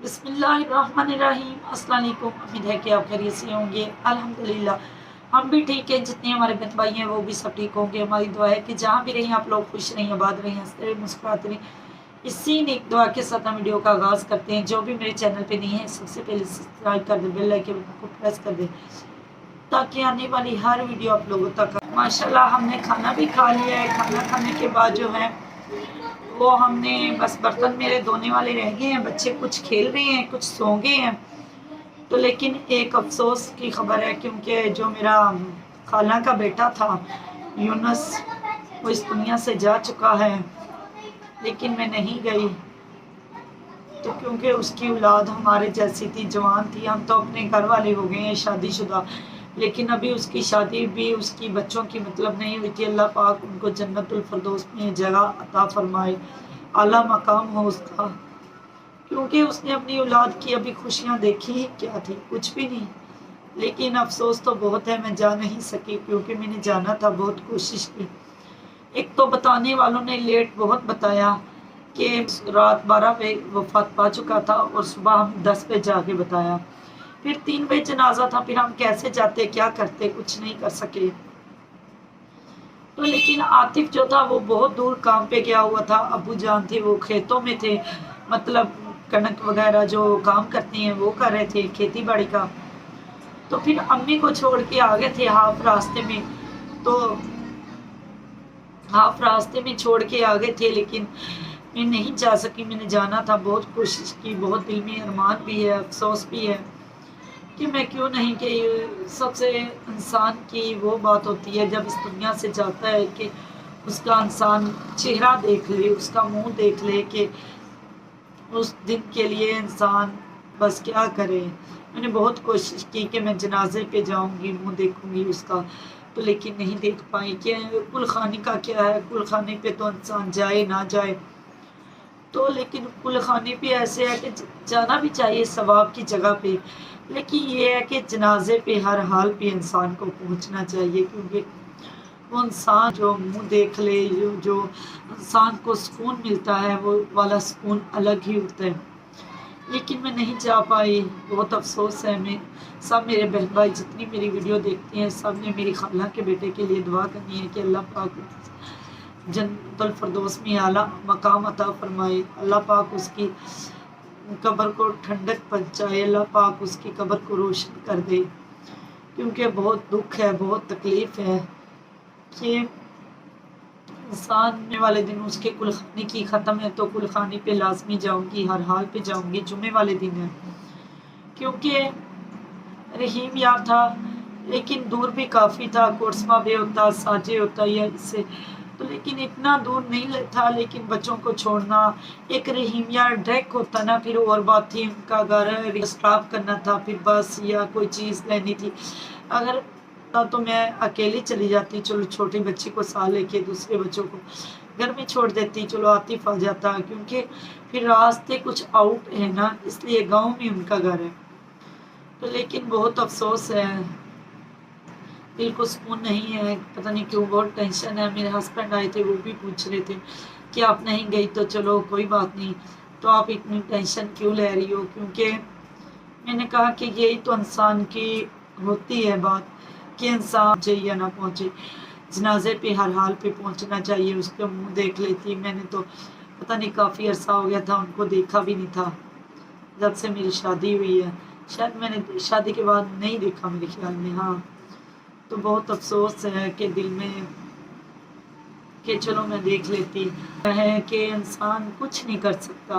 बिस्मिल्लाहिर्रहमानिर्रहीम। अस्सलाम वालेकुम। उम्मीद है कि आप खैरियत से होंगे। अल्हम्दुलिल्लाह हम भी ठीक हैं। जितने हमारे बहन भाई हैं वो भी सब ठीक होंगे। हमारी दुआ है कि जहाँ भी रहें आप लोग खुश रहें, आबाद रहें, हंसते रहें, मुस्कुराते रहें। इसी नेक दुआ के साथ हम वीडियो का आगाज़ करते हैं। जो भी मेरे चैनल पे नहीं है सबसे पहले सब्सक्राइब कर दें, बेल आइकन को प्रेस कर दें ताकि आने वाली हर वीडियो आप लोगों तक। माशाल्लाह हमने खाना भी खा लिया है। खाना खाने के बाद जो है वो हमने बस बर्तन मेरे धोने वाले रह गए हैं। बच्चे कुछ खेल रहे हैं, कुछ सो गए हैं। तो लेकिन एक अफसोस की खबर है क्योंकि जो मेरा खाला का बेटा था यूनुस, वो इस दुनिया से जा चुका है, लेकिन मैं नहीं गई। तो क्योंकि उसकी औलाद हमारे जैसी थी, जवान थी। हम तो अपने घर वाले हो गए हैं, शादीशुदा, लेकिन अभी उसकी शादी भी उसकी बच्चों की मतलब नहीं हुई थी। अल्लाह पाक उनको जन्नतुल फिरदौस में जगह अता फरमाए, आला मकाम हो उसका। क्योंकि उसने अपनी औलाद की अभी खुशियाँ देखी ही क्या थी, कुछ भी नहीं। लेकिन अफसोस तो बहुत है, मैं जा नहीं सकी क्योंकि मैंने जाना था, बहुत कोशिश की। एक तो बताने वालों ने लेट बहुत बताया कि रात 12 पे वफात पा चुका था और सुबह हम 10 पे जाके बताया। फिर 3 बजे जनाजा था, फिर हम कैसे जाते, क्या करते, कुछ नहीं कर सके। तो लेकिन आतिफ जो था वो बहुत दूर काम पे गया हुआ था। अबू जान थे वो खेतों में थे, मतलब कणक वगैरह जो काम करते हैं वो कर रहे थे, खेती बाड़ी का। तो फिर अम्मी को छोड़ के आ गए थे हाफ रास्ते में। तो हाफ रास्ते में छोड़ के आ गए थे, लेकिन मैं नहीं जा सकी। मैंने जाना था, बहुत कोशिश की, बहुत दिल में अरमान भी है, अफसोस भी है कि मैं क्यों नहीं कि सबसे इंसान की वो बात होती है जब इस दुनिया से जाता है कि उसका इंसान चेहरा देख ले, उसका मुंह देख ले कि उस दिन के लिए इंसान बस क्या करे। मैंने बहुत कोशिश की कि मैं जनाजे पे जाऊंगी, मुंह देखूंगी उसका, तो लेकिन नहीं देख पाई। कि कुल खाने का क्या है, कुल खाने पे तो इंसान जाए ना जाए। तो लेकिन कुल खाने पे ऐसे है कि जाना भी चाहिए सवाब की जगह पे, लेकिन ये है कि जनाजे पे हर हाल पे इंसान को पहुंचना चाहिए। क्योंकि वो इंसान जो मुंह देख ले, जो इंसान को सुकून मिलता है वो वाला सुकून अलग ही होता है। लेकिन मैं नहीं जा पाई, बहुत अफसोस है। मैं सब मेरे बहन भाई जितनी मेरी वीडियो देखते हैं सब ने मेरी खाला के बेटे के लिए दुआ करनी है कि अल्लाह पाक जन्नतुल फिरदौस में आला मकाम अता फरमाए, अल्लाह पाक उसकी कब्र को ठंडक पहुँचाए, अल्लाह पाक उसकी कब्र को रोशन कर दे। क्योंकि बहुत दुख है, बहुत तकलीफ़ है कि इंसान आने वाले दिन उसके कुलखानी की ख़त्म है। तो कुलखानी पे लाजमी जाऊंगी, हर हाल पे जाऊंगी। जुमे वाले दिन है, क्योंकि रहीम यार था, लेकिन दूर भी काफ़ी था। कोर्समा भी होता, साजे होता या इससे तो, लेकिन इतना दूर नहीं था। लेकिन बच्चों को छोड़ना, एक रहीम यार डायरेक्ट होता ना, फिर और बात थी। उनका घर स्टाफ करना था, फिर बस या कोई चीज़ लेनी थी। अगर तो मैं अकेली चली जाती, चलो छोटे बच्चे को साथ लेके दूसरे बच्चों को घर में छोड़ देती, चलो आतिफ आ जाता। क्योंकि फिर रास्ते कुछ आउट है ना, इसलिए गांव में उनका घर है। तो लेकिन बहुत अफसोस है, दिल को सुकून नहीं है, पता नहीं क्यों, बहुत टेंशन है। मेरे हस्बैंड आए थे, वो भी पूछ रहे थे कि आप नहीं गई तो चलो कोई बात नहीं, तो आप इतनी टेंशन क्यों ले रही हो। क्योंकि मैंने कहा कि यही तो इंसान की होती है बात कि इंसान पहुंचे या ना पहुंचे, जनाजे पे हर हाल पे पहुंचना चाहिए। उसके मुंह देख लेती। मैंने तो पता नहीं काफ़ी अरसा हो गया था उनको देखा भी नहीं था, जब से मेरी शादी हुई है। शायद मैंने शादी के बाद नहीं देखा मेरे ख्याल में, हाँ। तो बहुत अफसोस है कि दिल में कि चलो मैं देख लेती है कि इंसान कुछ नहीं कर सकता।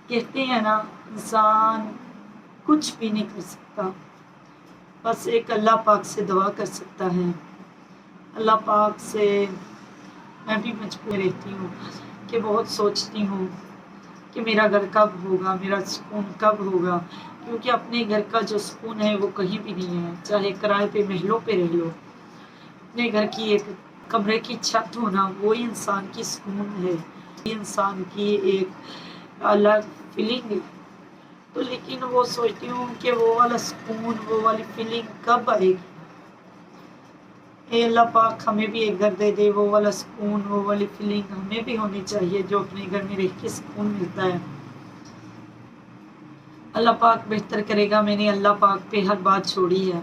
कहते हैं ना, इंसान कुछ भी नहीं कर सकता, बस एक अल्लाह पाक से दुआ कर सकता है। अल्लाह पाक से मैं भी मजबूर रहती हूँ कि बहुत सोचती हूँ कि मेरा घर कब होगा, मेरा सुकून कब होगा। क्योंकि अपने घर का जो सुकून है वो कहीं भी नहीं है। चाहे किराए पे महलों पे रह लो, अपने घर की एक कमरे की छत होना वो इंसान की सुकून है, इंसान की एक अलग फीलिंग है। तो लेकिन वो सोचती हूँ कि वो वाला सुकून, वो वाली फीलिंग कब आएगी। अल्लाह पाक हमें भी एक घर दे दे, वो वाला सुकून, वो वाली फीलिंग हमें भी होनी चाहिए जो अपने घर में रह के सुकून मिलता है। अल्लाह पाक बेहतर करेगा। मैंने अल्लाह पाक पे हर बात छोड़ी है।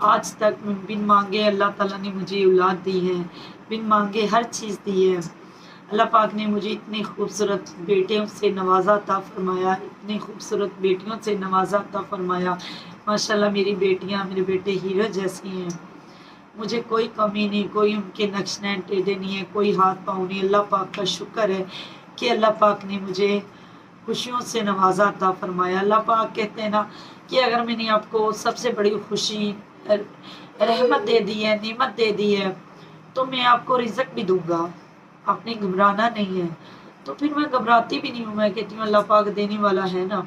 आज तक बिन मांगे अल्लाह ताला ने मुझे औलाद दी है, बिन मांगे हर चीज़ दी है। अल्लाह पाक ने मुझे इतने खूबसूरत बेटियों से नवाजा अता फरमाया, इतनी खूबसूरत बेटियों से नवाजा अता फरमाया। माशाल्लाह मेरी बेटियां, मेरे बेटे हीरो जैसी हैं। मुझे कोई कमी नहीं, कोई उनके नक्श नैन टेढ़े नहीं है, कोई हाथ पाँव नहीं। अल्लाह पाक का शुक्र है कि अल्लाह पाक ने मुझे खुशियों से नवाजा अता फरमाया। अल्लाह पाक कहते हैं ना कि अगर मैंने आपको सबसे बड़ी खुशी रहमत दे दी है, नेमत दे दी है, तो मैं आपको रिज़्क भी दूंगा। आपने घबराना नहीं है। तो फिर मैं घबराती भी नहीं हूँ। मैं कहती हूँ अल्लाह पाक देने वाला है ना,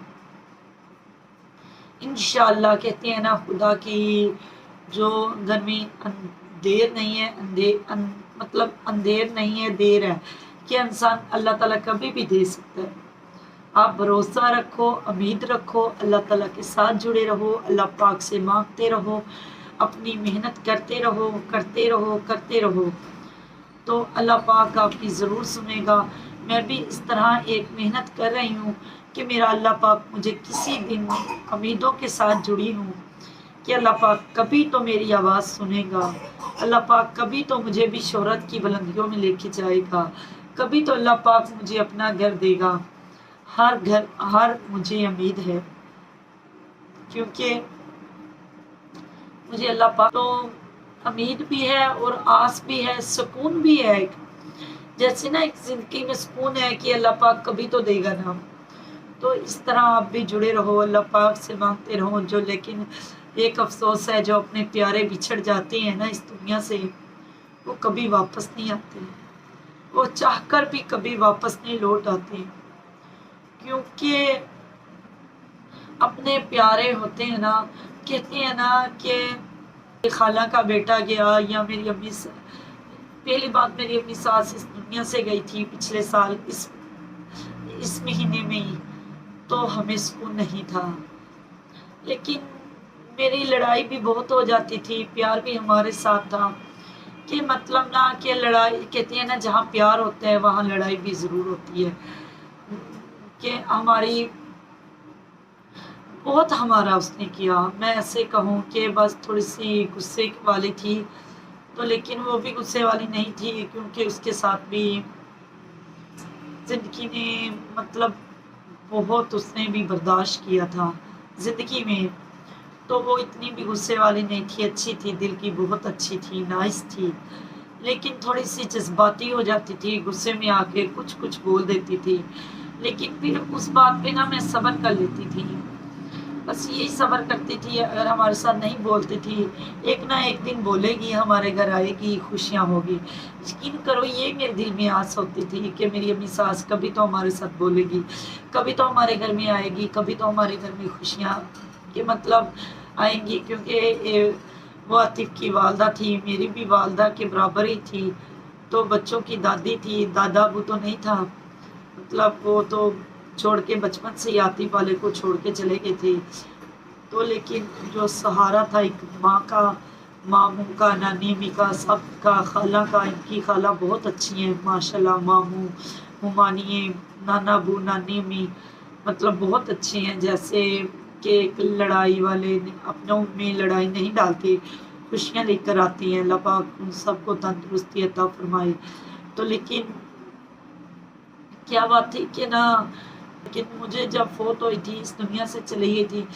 इंशाअल्लाह। कहते हैं ना खुदा की जो घर में देर नहीं है, मतलब अंधेर नहीं है, देर है कि इंसान अल्लाह ताला कभी भी दे सकता है। आप भरोसा रखो, उम्मीद रखो, अल्लाह ताला के साथ जुड़े रहो, अल्लाह पाक से मांगते रहो, अपनी मेहनत करते रहो, करते रहो, करते रहो, तो अल्लाह पाक आपकी ज़रूर सुनेगा। मैं भी इस तरह एक मेहनत कर रही हूँ कि मेरा अल्लाह पाक मुझे किसी दिन उम्मीदों के साथ जुड़ी हूँ कि अल्लाह पाक कभी तो मेरी आवाज़ सुनेगा। अल्लाह पाक कभी तो मुझे भी शोहरत की बुलंदियों में लेके जाएगा। कभी तो अल्लाह पाक मुझे अपना घर देगा। हर मुझे उम्मीद है, क्योंकि मुझे अल्लाह पाक तो उम्मीद भी है और आस भी है, सुकून भी है। जैसे ना एक जिंदगी में सुकून है कि अल्लाह पाक कभी तो देगा ना, तो इस तरह आप भी जुड़े रहो, अल्लाह पाक से मांगते रहो। जो लेकिन एक अफसोस है, जो अपने प्यारे बिछड़ जाते हैं ना इस दुनिया से, वो कभी वापस नहीं आते। वो चाहकर भी कभी वापस नहीं लौट आते, क्योंकि अपने प्यारे होते हैं ना। कहते हैं ना कि खाला का बेटा गया, या मेरी अम्मी पहली बात मेरी अम्मी सास इस दुनिया से गई थी पिछले साल इस महीने में ही, तो हमें सुकून नहीं था। लेकिन मेरी लड़ाई भी बहुत हो जाती थी, प्यार भी हमारे साथ था। कि मतलब ना कि लड़ाई, कहते हैं ना जहाँ प्यार होता है वहाँ लड़ाई भी ज़रूर होती है। कि हमारी बहुत हमारा उसने किया, मैं ऐसे कहूँ कि बस थोड़ी सी गुस्से वाली थी, तो लेकिन वो भी गुस्से वाली नहीं थी, क्योंकि उसके साथ भी ज़िंदगी ने मतलब बहुत उसने भी बर्दाश्त किया था ज़िंदगी में। तो वो इतनी भी गुस्से वाली नहीं थी, अच्छी थी, दिल की बहुत अच्छी थी, नाइस थी। लेकिन थोड़ी सी जज्बाती हो जाती थी, गुस्से में आके कुछ कुछ बोल देती थी। लेकिन फिर उस बात पे ना मैं सब्र कर लेती थी, बस यही सब्र करती थी। अगर हमारे साथ नहीं बोलती थी, एक ना एक दिन बोलेगी, हमारे घर आएगी, खुशियाँ होगी। यकीन करो ये मेरे दिल में आस होती थी कि मेरी अम्मी सास कभी तो हमारे साथ बोलेगी, कभी तो हमारे घर में आएगी, कभी तो हमारे घर में खुशियाँ के मतलब आएंगी। क्योंकि वो आतिफ की वालदा थी, मेरी भी वालदा के बराबर ही थी, तो बच्चों की दादी थी। दादा वो तो नहीं था, मतलब वो तो छोड़ के बचपन से ही आतिफ वाले को छोड़ के चले गए थे। तो लेकिन जो सहारा था एक माँ का, मामू का, नानी अम्मी का, सब का, खाला का। इनकी खाला बहुत अच्छी हैं माशाल्लाह, मामू मुमानिए, नाना बू, नानी अम्मी मतलब बहुत अच्छे हैं। जैसे कि लड़ाई वाले अपनों में लड़ाई नहीं डालते, खुशियाँ लेकर आती हैं। अल्लाह पाक उन सबको तंदुरुस्ती अता फरमाए। तो लेकिन क्या बात थी कि ना, लेकिन मुझे जब फोत हुई थी, इस दुनिया से चली गई थी,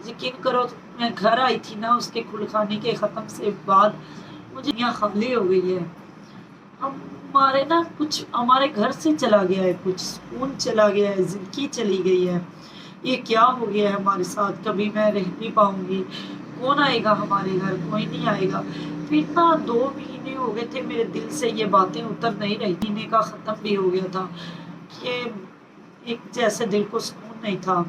यकीन करो मैं घर आई थी ना उसके खुलखाने के ख़त्म से बाद, मुझे यहाँ खाली हो गई है। हमारे ना कुछ हमारे घर से चला गया है, कुछ सुकून चला गया है, ज़िंदगी चली गई है। ये क्या हो गया है हमारे साथ, कभी मैं रह नहीं पाऊँगी। कौन आएगा हमारे घर, कोई नहीं आएगा। फिर ना 2 महीने हो गए थे, मेरे दिल से ये बातें उतर नहीं रही। महीने का ख़त्म भी हो गया था कि एक जैसे दिल को सुकून नहीं था।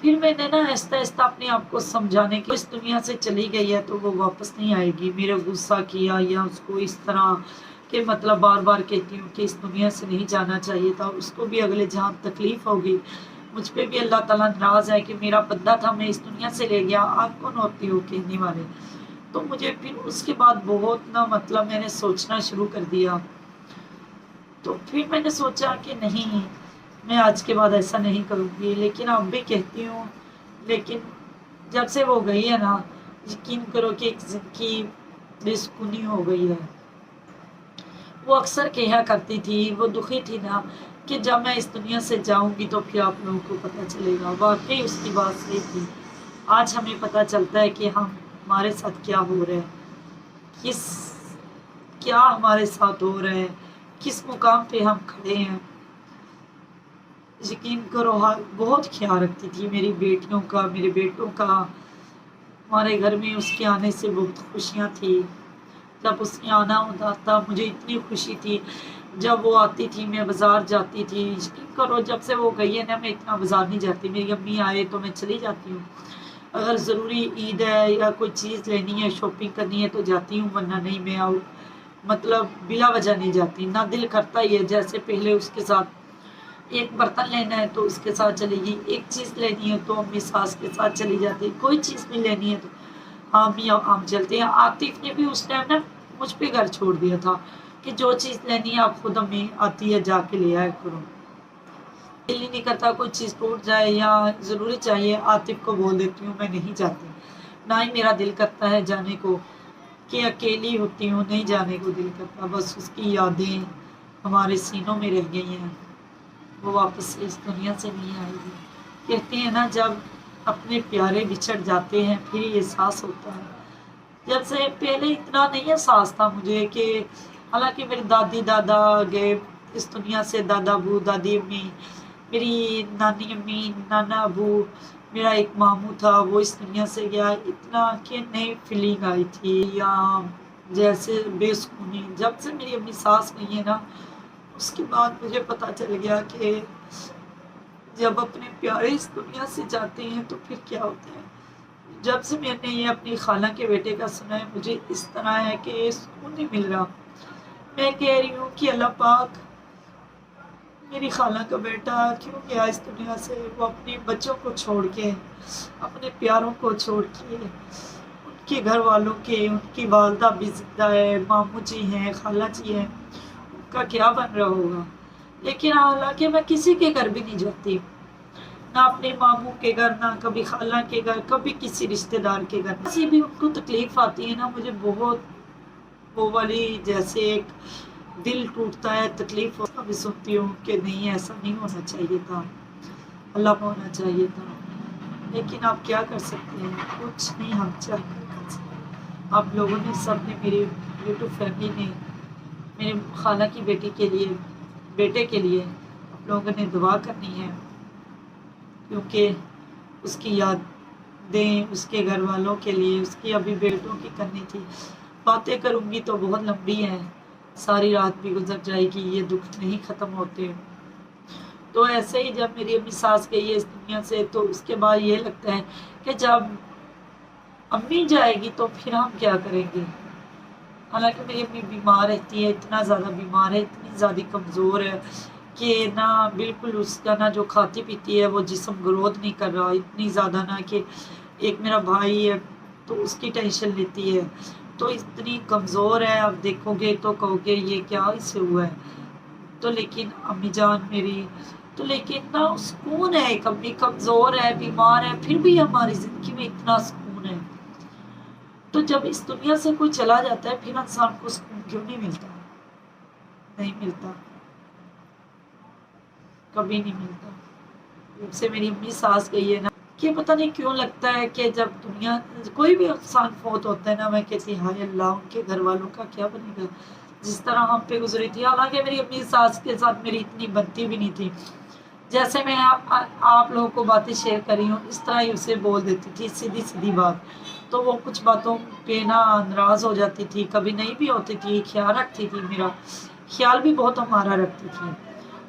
फिर मैंने ना आहिस्ता आहिस्ता अपने आप को समझाने की, इस दुनिया से चली गई है तो वो वापस नहीं आएगी। मेरा गुस्सा किया या उसको इस तरह के मतलब बार बार कहती हूँ कि इस दुनिया से नहीं जाना चाहिए था, उसको भी अगले जहाँ तकलीफ़ होगी। मुझ पे भी अल्लाह ताला नाराज़ है कि मेरा बंदा था, मैं इस दुनिया से ले गया, आप कौन होती हो कहने वाले। तो मुझे फिर उसके बाद बहुत ना मतलब मैंने सोचना शुरू कर दिया। तो फिर मैंने सोचा कि नहीं, मैं आज के बाद ऐसा नहीं करूँगी, लेकिन अब भी कहती हूँ। लेकिन जब से वो गई है ना, यकीन करो कि एक ज़िंदगी बेसुकूनी हो गई है। वो अक्सर कहा करती थी, वो दुखी थी ना, कि जब मैं इस दुनिया से जाऊंगी तो फिर आप लोगों को पता चलेगा। वाकई उसकी बात सही थी। आज हमें पता चलता है कि हमारे साथ क्या हो रहा है, किस क्या हमारे साथ हो रहा है, किस मुकाम पे हम खड़े हैं। यकीन करो, बहुत ख्याल रखती थी मेरी बेटियों का, मेरे बेटों का। हमारे घर में उसके आने से बहुत खुशियाँ थी। जब उसके आना होता था मुझे इतनी खुशी थी। जब वो आती थी मैं बाज़ार जाती थी। यकीन करो, जब से वो गई है ना, मैं इतना बाज़ार नहीं जाती। मेरी अम्मी आए तो मैं चली जाती हूँ। अगर ज़रूरी ईद है या कोई चीज़ लेनी है, शॉपिंग करनी है तो जाती हूँ, वरना नहीं। मैं आउट मतलब बिला वजह नहीं जाती। ना दिल करता ही है। जैसे पहले उसके साथ एक बर्तन लेना है तो उसके साथ चलेगी, एक चीज़ लेनी है तो अम्मी सास के साथ चली जाती, कोई चीज़ भी लेनी है तो हम चलते हैं। आतिफ ने भी उस टाइम ना मुझ पे घर छोड़ दिया था कि जो चीज़ लेनी है आप खुद, अम्मी आती है जाके ले आया करो। दिल ही नहीं करता कोई चीज़ टूट जाए या ज़रूरी चाहिए, आतिफ को बोल देती हूँ मैं नहीं जाती। ना ही मेरा दिल करता है जाने को, कि अकेली होती हूँ, नहीं जाने को दिल करता। बस उसकी यादें हमारे सीनों में रह गई हैं। वो वापस इस दुनिया से नहीं आएगी। कहते हैं ना, जब अपने प्यारे बिछड़ जाते हैं फिर ये एहसास होता है। जब से पहले इतना नहीं एहसास था मुझे कि हालांकि मेरे दादी दादा गए इस दुनिया से, दादा अबू दादी अम्मी, मेरी नानी अम्मी नाना अबू, मेरा एक मामू था वो इस दुनिया से गया। इतना कि नई फीलिंग आई थी या जैसे बेसुकूनी। जब से मेरी अम्मी सास गई है ना, उसके बाद मुझे पता चल गया कि जब अपने प्यारे इस दुनिया से जाते हैं तो फिर क्या होता है। जब से मैंने ये अपनी खाला के बेटे का सुना है, मुझे इस तरह है कि सुकून नहीं मिल रहा। मैं कह रही हूँ कि अल्लाह पाक मेरी खाला का बेटा क्यों गया इस दुनिया से। वो अपने बच्चों को छोड़ के, अपने प्यारों को छोड़ के, उनके घर वालों के, उनकी वालदा भी जिंदा है, मामू जी हैं, खाला जी हैं, उनका क्या बन रहा होगा। लेकिन हालांकि मैं किसी के घर भी नहीं जाती, ना अपने मामू के घर, ना कभी खाला के घर, कभी किसी रिश्तेदार के घर। ऐसी भी उनको तकलीफ आती है ना, मुझे बहुत वो वाली जैसे एक दिल टूटता है, तकलीफ भी सुनती हूँ कि नहीं ऐसा नहीं होना चाहिए था, अल्लाह को होना चाहिए था। लेकिन आप क्या कर सकते हैं, कुछ नहीं हम चाह कर सकते। आप लोगों ने, सब ने, मेरी यूट्यूब फैमिली ने मेरे खाला की बेटी के लिए, बेटे के लिए आप लोगों ने दुआ करनी है, क्योंकि उसकी यादें उसके घर वालों के लिए, उसकी अभी बेटों की करनी थी। बातें करूँगी तो बहुत लंबी है, सारी रात भी गुजर जाएगी, ये दुख नहीं ख़त्म होते। तो ऐसे ही जब मेरी अम्मी सास गई है इस दुनिया से, तो उसके बाद ये लगता है कि जब अम्मी जाएगी तो फिर हम क्या करेंगे। हालांकि मेरी अम्मी बीमार रहती है, इतना ज़्यादा बीमार है, इतनी ज़्यादा कमज़ोर है कि ना बिल्कुल उसका ना जो खाती पीती है वो जिस्म ग्रोथ नहीं कर रहा, इतनी ज़्यादा ना कि एक मेरा भाई है तो उसकी टेंशन लेती है, तो इतनी कमज़ोर है। आप देखोगे तो कहोगे ये क्या इससे हुआ है। तो लेकिन अम्मी जान मेरी, तो लेकिन ना सुकून है। एक अम्मी कमज़ोर है, बीमार है, फिर भी हमारी ज़िंदगी में इतना सुकून है। तो जब इस दुनिया से कोई चला जाता है फिर इंसान को सुकून क्यों नहीं मिलता। नहीं मिलता, कभी नहीं मिलता। जब से मेरी अम्मी सास गई है ना, कि पता नहीं क्यों लगता है कि जब दुनिया कोई भी इंसान फौत होता है ना, मैं कहती हाय अल्लाह उनके घर वालों का क्या बनेगा, जिस तरह हम पे गुजरी थी। हालांकि मेरी अपनी सास के साथ मेरी इतनी बनती भी नहीं थी। जैसे मैं आप लोगों को बातें शेयर कर रही हूँ, इस तरह ही उसे बोल देती थी, सीधी सीधी बात। तो वो कुछ बातों पे ना नाराज़ हो जाती थी, कभी नहीं भी होती थी, ख्याल रखती थी, मेरा ख्याल भी बहुत हमारा रखती थी,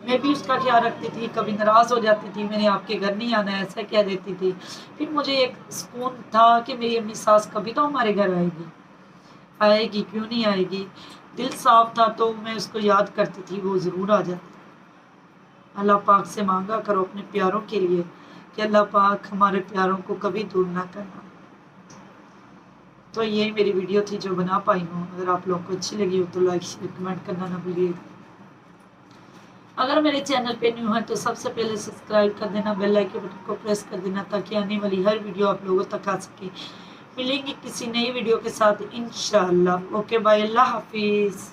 मैं भी उसका ख्याल रखती थी। कभी नाराज़ हो जाती थी, मैंने आपके घर नहीं आना है, ऐसा कह देती थी। फिर मुझे एक सुकून था कि मेरी अम्मी सास कभी तो हमारे घर आएगी, आएगी, क्यों नहीं आएगी। दिल साफ था तो मैं उसको याद करती थी, वो ज़रूर आ जाती। अल्लाह पाक से मांगा करो अपने प्यारों के लिए कि अल्लाह पाक हमारे प्यारों को कभी दूर ना करना। तो ये मेरी वीडियो थी जो बना पाई हूँ। अगर आप लोगों को अच्छी लगी हो तो लाइक शेयर कमेंट करना ना भूलिएगा। अगर मेरे चैनल पे न्यू है तो सबसे पहले सब्सक्राइब कर देना, बेल आइकन बटन को प्रेस कर देना ताकि आने वाली हर वीडियो आप लोगों तक आ सके। मिलेंगे किसी नई वीडियो के साथ इंशाअल्लाह। ओके बाय, अल्लाह हाफिज़।